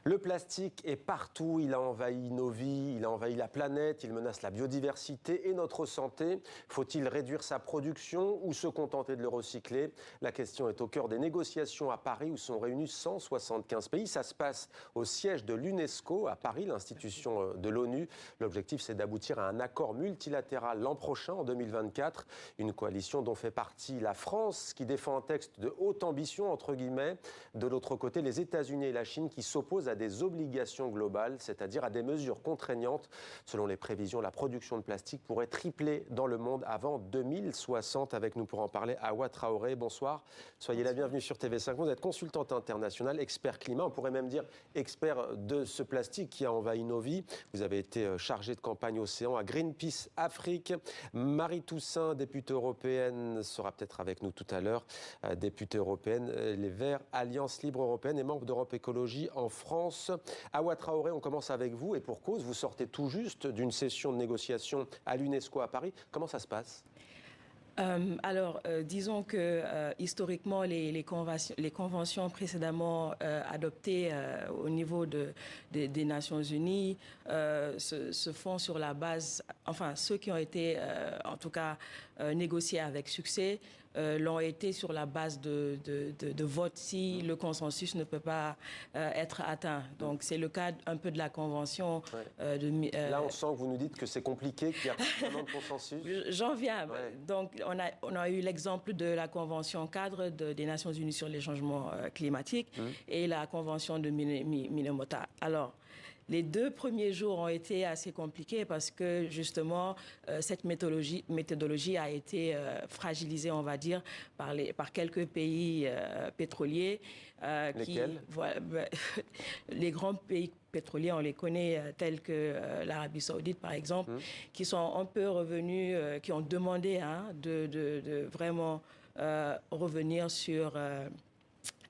Le plastique est partout, il a envahi nos vies, il a envahi la planète, il menace la biodiversité et notre santé. Faut-il réduire sa production ou se contenter de le recycler? La question est au cœur des négociations à Paris où sont réunis 175 pays. Ça se passe au siège de l'UNESCO à Paris, l'institution de l'ONU. L'objectif, c'est d'aboutir à un accord multilatéral l'an prochain, en 2024. Une coalition dont fait partie la France, qui défend un texte de haute ambition, entre guillemets. De l'autre côté, les États-Unis et la Chine qui s'opposent à des obligations globales, c'est-à-dire à des mesures contraignantes. Selon les prévisions, la production de plastique pourrait tripler dans le monde avant 2060. Avec nous pour en parler, Hawa Traoré, bonsoir. Soyez la bienvenue sur TV5. Vous êtes consultante internationale, expert climat, on pourrait même dire expert de ce plastique qui a envahi nos vies. Vous avez été chargée de campagne Océan à Greenpeace Afrique. Marie Toussaint, députée européenne, sera peut-être avec nous tout à l'heure. Députée européenne, les Verts, Alliance Libre Européenne et membre d'Europe Écologie en France. Hawa Traoré, on commence avec vous et pour cause, vous sortez tout juste d'une session de négociation à l'UNESCO à Paris. Comment ça se passe ? Disons que historiquement, les conventions précédemment adoptées au niveau des Nations Unies se font sur la base, enfin ceux qui ont été en tout cas négociés avec succès l'ont été sur la base de vote si le consensus ne peut pas être atteint. Donc c'est le cas un peu de la convention. Ouais. Là, on sent que vous nous dites que c'est compliqué, qu'il n'y a pas vraiment de consensus. J'en viens. Ouais. Donc on a eu l'exemple de la Convention cadre des Nations Unies sur les changements climatiques et la Convention de Minamata. Alors, les 2 premiers jours ont été assez compliqués parce que, justement, cette méthodologie a été fragilisée, on va dire, par quelques pays pétroliers. Lesquels ? Les grands pays pétroliers, on les connaît, tels que l'Arabie Saoudite, par exemple, qui sont un peu revenus, qui ont demandé de vraiment revenir sur...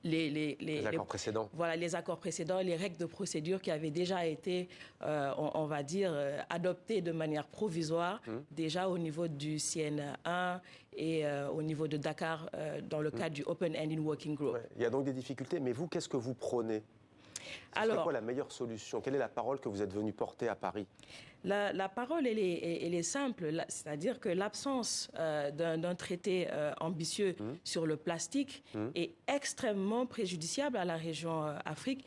Les accords précédents. Voilà, les accords précédents, les règles de procédure qui avaient déjà été, on va dire, adoptées de manière provisoire, déjà au niveau du CN1 et au niveau de Dakar, dans le cadre du Open Ending Working Group. Ouais. Il y a donc des difficultés, mais vous, qu'est-ce que vous prônez ? C'est quoi la meilleure solution ? Quelle est la parole que vous êtes venu porter à Paris ? La parole, elle est simple, c'est-à-dire que l'absence d'un traité ambitieux sur le plastique est extrêmement préjudiciable à la région Afrique,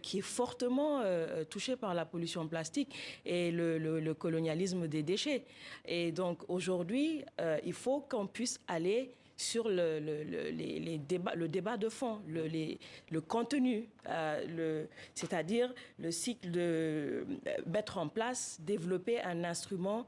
qui est fortement touchée par la pollution plastique et le colonialisme des déchets. Et donc aujourd'hui, il faut qu'on puisse aller sur le débat de fond, le contenu, c'est-à-dire le cycle de mettre en place, développer un instrument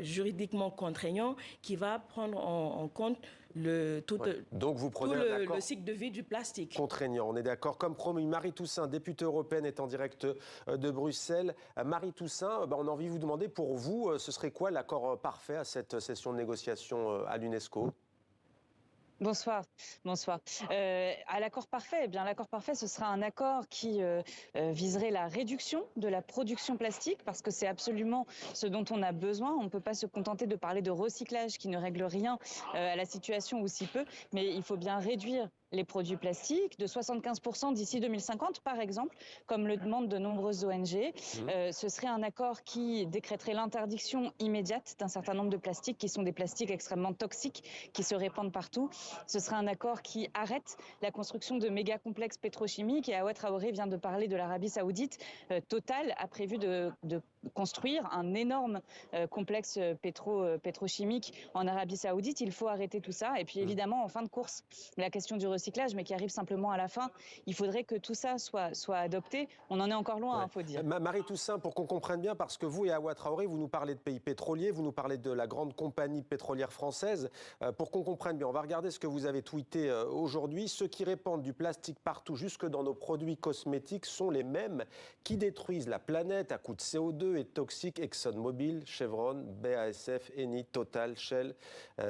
juridiquement contraignant qui va prendre en compte Donc vous prenez le cycle de vie du plastique. Contraignant, on est d'accord. Comme promis, Marie Toussaint, députée européenne, est en direct de Bruxelles. Marie Toussaint, on a envie de vous demander, pour vous, ce serait quoi l'accord parfait à cette session de négociation à l'UNESCO ? Bonsoir. À l'accord parfait, eh bien l'accord parfait, ce sera un accord qui viserait la réduction de la production plastique, parce que c'est absolument ce dont on a besoin. On ne peut pas se contenter de parler de recyclage qui ne règle rien à la situation ou si peu, mais il faut bien réduire les produits plastiques de 75% d'ici 2050, par exemple, comme le demandent de nombreuses ONG. Ce serait un accord qui décréterait l'interdiction immédiate d'un certain nombre de plastiques qui sont des plastiques extrêmement toxiques qui se répandent partout. Ce serait un accord qui arrête la construction de méga complexes pétrochimiques. Et Hawa Traoré vient de parler de l'Arabie Saoudite. Total a prévu de construire un énorme complexe pétrochimique en Arabie Saoudite. Il faut arrêter tout ça. Et puis évidemment, en fin de course, la question du recyclage, mais qui arrive simplement à la fin, il faudrait que tout ça soit adopté. On en est encore loin, faut dire. Marie Toussaint, pour qu'on comprenne bien, parce que vous et Hawa Traoré, vous nous parlez de pays pétroliers, vous nous parlez de la grande compagnie pétrolière française. Pour qu'on comprenne bien, on va regarder ce que vous avez tweeté aujourd'hui. Ceux qui répandent du plastique partout, jusque dans nos produits cosmétiques, sont les mêmes qui détruisent la planète à coups de CO2 et toxiques. ExxonMobil, Chevron, BASF, Eni, Total, Shell,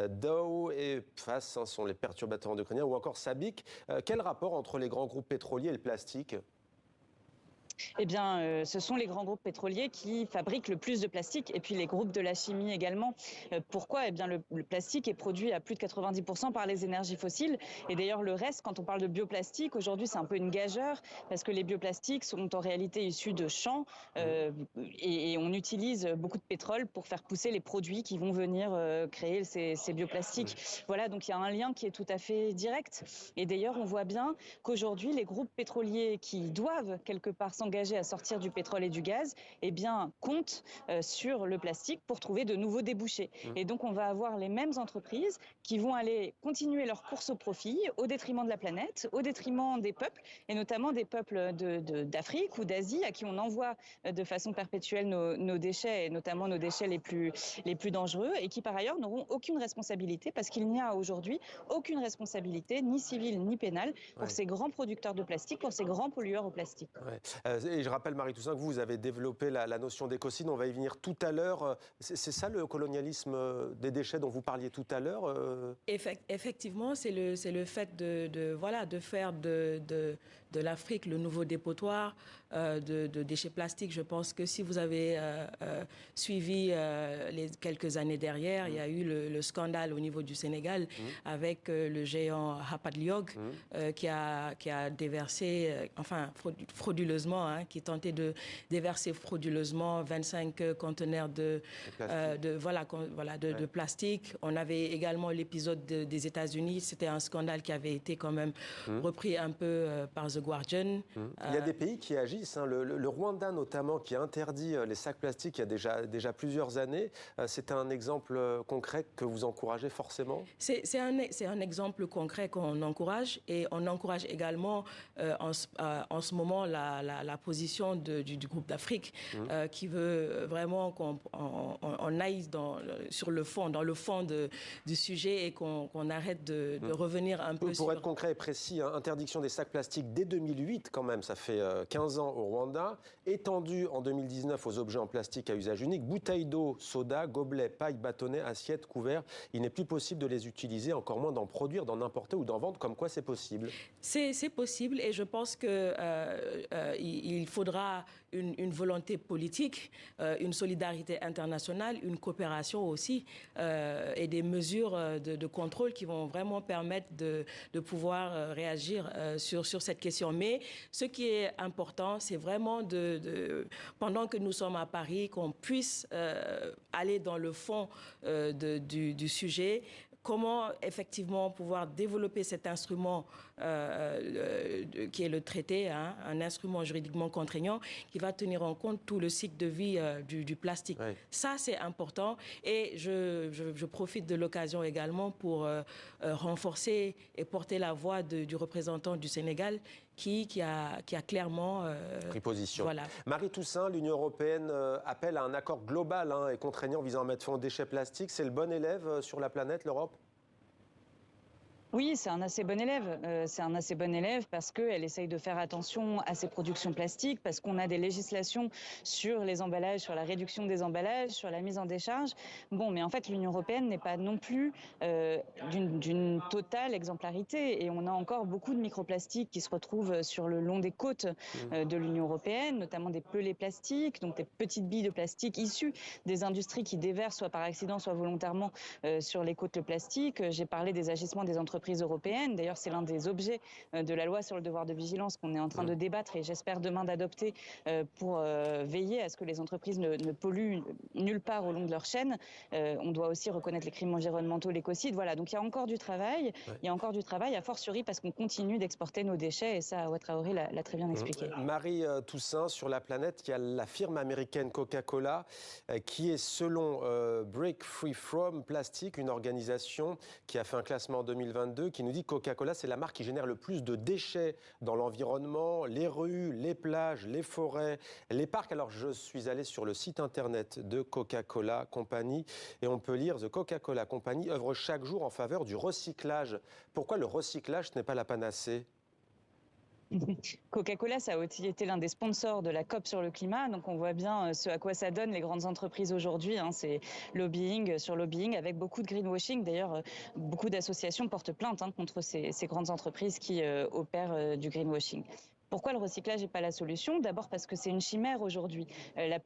Dow et PFAS sont les perturbateurs endocriniens, ou encore Sabic. Quel rapport entre les grands groupes pétroliers et le plastique ? Eh bien, ce sont les grands groupes pétroliers qui fabriquent le plus de plastique, et puis les groupes de la chimie également. Pourquoi ? Eh bien, le plastique est produit à plus de 90% par les énergies fossiles. Et d'ailleurs, le reste, quand on parle de bioplastique, aujourd'hui, c'est un peu une gageure, parce que les bioplastiques sont en réalité issus de champs, et on utilise beaucoup de pétrole pour faire pousser les produits qui vont venir créer ces bioplastiques. Voilà, donc il y a un lien qui est tout à fait direct. Et d'ailleurs, on voit bien qu'aujourd'hui, les groupes pétroliers qui doivent quelque part s'engager à sortir du pétrole et du gaz, eh bien, comptent sur le plastique pour trouver de nouveaux débouchés. Et donc, on va avoir les mêmes entreprises qui vont aller continuer leur course au profit au détriment de la planète, au détriment des peuples, et notamment des peuples d'Afrique ou d'Asie à qui on envoie de façon perpétuelle nos déchets, et notamment nos déchets les plus dangereux, et qui par ailleurs n'auront aucune responsabilité, parce qu'il n'y a aujourd'hui aucune responsabilité, ni civile ni pénale, pour ces grands producteurs de plastique, pour ces grands pollueurs au plastique. Et je rappelle, Marie Toussaint, que vous avez développé la notion d'écocide. On va y venir tout à l'heure. C'est ça le colonialisme des déchets dont vous parliez tout à l'heure Effectivement, c'est le fait de faire de l'Afrique le nouveau dépotoir de déchets plastiques. Je pense que si vous avez suivi les quelques années derrière, il y a eu le scandale au niveau du Sénégal avec le géant Hapag-Lloyd qui a déversé, frauduleusement, qui tentait de déverser frauduleusement 25 conteneurs de plastique. On avait également l'épisode des États-Unis. C'était un scandale qui avait été quand même repris un peu par The Guardian. Il y a des pays qui agissent. Le Rwanda, notamment, qui a interdit les sacs plastiques il y a déjà plusieurs années. C'est un exemple concret que vous encouragez forcément ? C'est un exemple concret qu'on encourage, et on encourage également en ce moment la position du groupe d'Afrique qui veut vraiment qu'on aille dans le fond du sujet, et qu'on arrête de revenir un peu Pour être concret et précis, interdiction des sacs plastiques dès 2008 quand même, ça fait 15 ans au Rwanda, étendue en 2019 aux objets en plastique à usage unique, bouteilles d'eau, soda, gobelets, pailles, bâtonnets, assiettes, couverts. Il n'est plus possible de les utiliser, encore moins d'en produire, d'en importer ou d'en vendre. Comme quoi c'est possible ? C'est possible, et je pense qu'il faudra une volonté politique, une solidarité internationale, une coopération aussi, et des mesures de contrôle qui vont vraiment permettre de pouvoir réagir sur cette question. Mais ce qui est important, c'est vraiment pendant que nous sommes à Paris, qu'on puisse aller dans le fond du sujet. Comment effectivement pouvoir développer cet instrument qui est le traité, un instrument juridiquement contraignant qui va tenir en compte tout le cycle de vie du plastique. Oui. Ça, c'est important, et je profite de l'occasion également pour renforcer et porter la voix du représentant du Sénégal qui a clairement pris position. Voilà. Marie Toussaint, l'Union européenne appelle à un accord global et contraignant visant à mettre fin aux déchets plastiques. C'est le bon élève sur la planète, l'Europe ? Oui, c'est un assez bon élève. C'est un assez bon élève parce qu'elle essaye de faire attention à ses productions plastiques, parce qu'on a des législations sur les emballages, sur la réduction des emballages, sur la mise en décharge. Bon, mais en fait, l'Union européenne n'est pas non plus d'une totale exemplarité, et on a encore beaucoup de microplastiques qui se retrouvent sur le long des côtes de l'Union européenne, notamment des pelés plastiques, donc des petites billes de plastique issues des industries qui déversent soit par accident, soit volontairement sur les côtes le plastique. J'ai parlé des agissements des entreprises européennes. D'ailleurs, c'est l'un des objets de la loi sur le devoir de vigilance qu'on est en train de débattre, et j'espère demain d'adopter pour veiller à ce que les entreprises ne polluent nulle part au long de leur chaîne. On doit aussi reconnaître les crimes environnementaux, l'écocide. Voilà, donc il y a encore du travail. Il y a encore du travail, a fortiori parce qu'on continue d'exporter nos déchets, et ça, Awa Traoré l'a très bien expliqué. Marie Toussaint, sur la planète, il y a la firme américaine Coca-Cola qui est, selon Break Free From Plastic, une organisation qui a fait un classement en 2022, qui nous dit que Coca-Cola, c'est la marque qui génère le plus de déchets dans l'environnement, les rues, les plages, les forêts, les parcs. Alors, je suis allé sur le site internet de Coca-Cola Company, et on peut lire « The Coca-Cola Company œuvre chaque jour en faveur du recyclage ». Pourquoi le recyclage n'est pas la panacée ? Coca-Cola, ça a aussi été l'un des sponsors de la COP sur le climat, donc on voit bien ce à quoi ça donne les grandes entreprises aujourd'hui. C'est lobbying sur lobbying avec beaucoup de greenwashing. D'ailleurs, beaucoup d'associations portent plainte contre ces grandes entreprises qui opèrent du greenwashing. Pourquoi le recyclage n'est pas la solution? D'abord parce que c'est une chimère aujourd'hui. La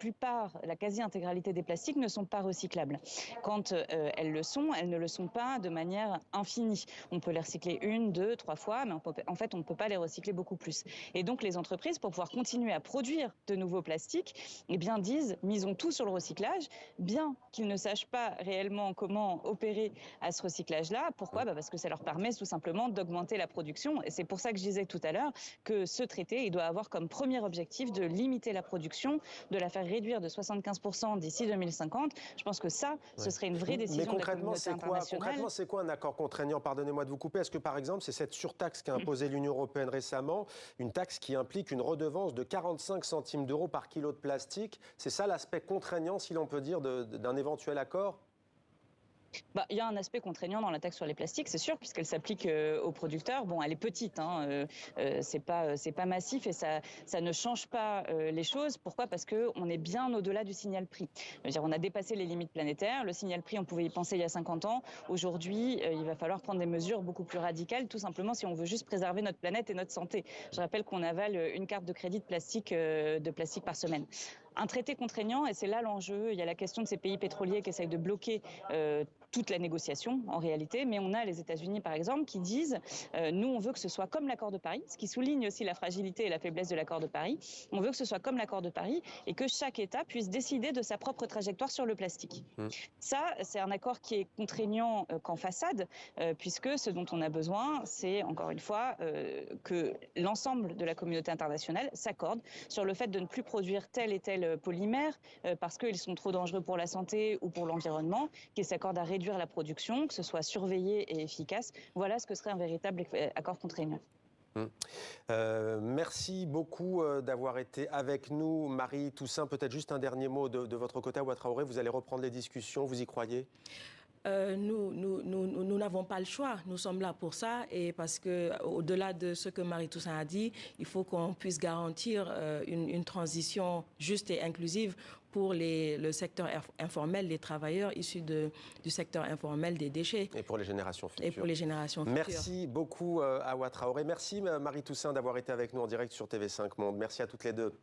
quasi-intégralité des plastiques ne sont pas recyclables. Quand elles ne le sont pas de manière infinie. On peut les recycler 1, 2, 3 fois, mais en fait, on ne peut pas les recycler beaucoup plus. Et donc, les entreprises, pour pouvoir continuer à produire de nouveaux plastiques, eh bien, misons tout sur le recyclage, bien qu'ils ne sachent pas réellement comment opérer à ce recyclage-là. Pourquoi? Parce que ça leur permet tout simplement d'augmenter la production. Et c'est pour ça que je disais tout à l'heure que ce traité, il doit avoir comme premier objectif de limiter la production, de la faire réduire de 75% d'ici 2050. Je pense que ça, ce serait une vraie décision de la communauté internationale. Concrètement, c'est quoi un accord contraignant? Pardonnez-moi de vous couper. Est-ce que, par exemple, c'est cette surtaxe qu'a imposée l'Union européenne récemment, une taxe qui implique une redevance de 45 centimes d'euros par kilo de plastique? C'est ça l'aspect contraignant, si l'on peut dire, d'un éventuel accord? Il y a un aspect contraignant dans la taxe sur les plastiques, c'est sûr, puisqu'elle s'applique aux producteurs. Bon, elle est petite, c'est pas massif et ça ne change pas les choses. Pourquoi? Parce qu'on est bien au-delà du signal prix. Je veux dire, on a dépassé les limites planétaires. Le signal prix, on pouvait y penser il y a 50 ans. Aujourd'hui, il va falloir prendre des mesures beaucoup plus radicales, tout simplement si on veut juste préserver notre planète et notre santé. Je rappelle qu'on avale une carte de crédit de plastique par semaine. Un traité contraignant, et c'est là l'enjeu, il y a la question de ces pays pétroliers qui essayent de bloquer toute la négociation en réalité, mais on a les États-Unis par exemple qui disent nous on veut que ce soit comme l'accord de Paris, ce qui souligne aussi la fragilité et la faiblesse de l'accord de Paris, on veut que ce soit comme l'accord de Paris et que chaque État puisse décider de sa propre trajectoire sur le plastique. Ça, c'est un accord qui est contraignant qu'en façade, puisque ce dont on a besoin, c'est encore une fois que l'ensemble de la communauté internationale s'accorde sur le fait de ne plus produire tel et tel polymères parce qu'ils sont trop dangereux pour la santé ou pour l'environnement, qu'ils s'accordent à réduire la production, que ce soit surveillé et efficace. Voilà ce que serait un véritable accord contraignant. Merci beaucoup d'avoir été avec nous. Marie Toussaint, peut-être juste un dernier mot de votre côté à Ouattaraoré. Vous allez reprendre les discussions, vous y croyez? Nous n'avons pas le choix. Nous sommes là pour ça et parce que, au-delà de ce que Marie Toussaint a dit, il faut qu'on puisse garantir une transition juste et inclusive pour le secteur informel, les travailleurs issus du secteur informel des déchets. Et pour les générations futures. Et pour les générations futures. Merci beaucoup à Ouattaraoré. Merci Marie Toussaint d'avoir été avec nous en direct sur TV5 Monde. Merci à toutes les deux.